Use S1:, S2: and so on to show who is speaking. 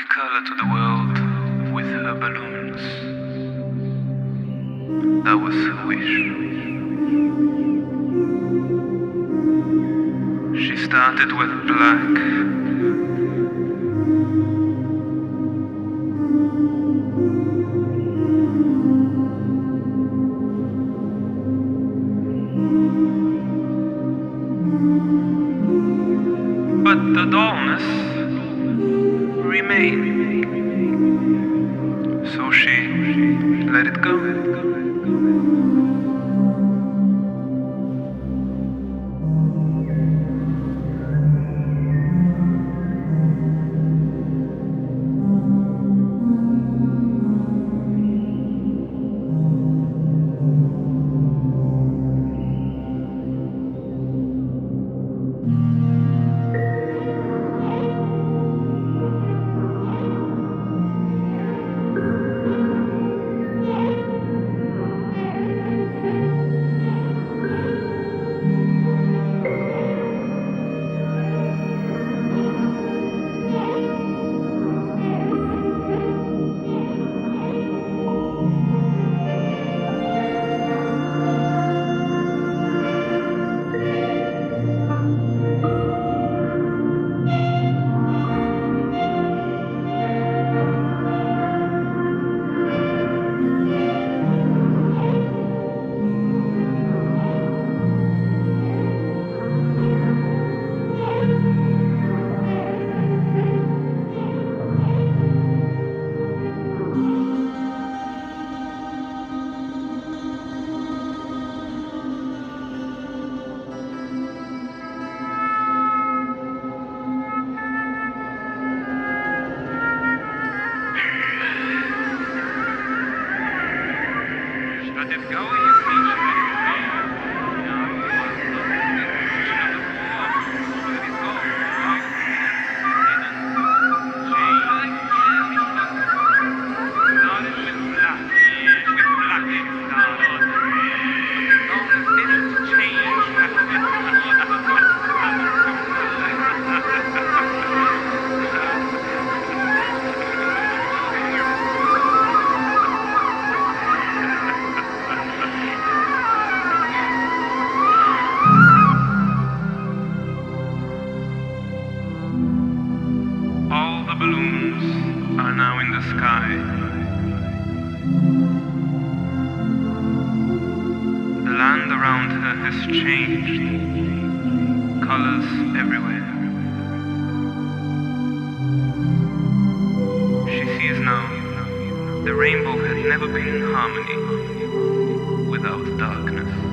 S1: color to the world with her balloons. That was her wish. She started with black. But the dullness remained. So she let it go. All the balloons are now in the sky. The land around her has changed. Colors everywhere. She sees now the rainbow has never been in harmony without darkness.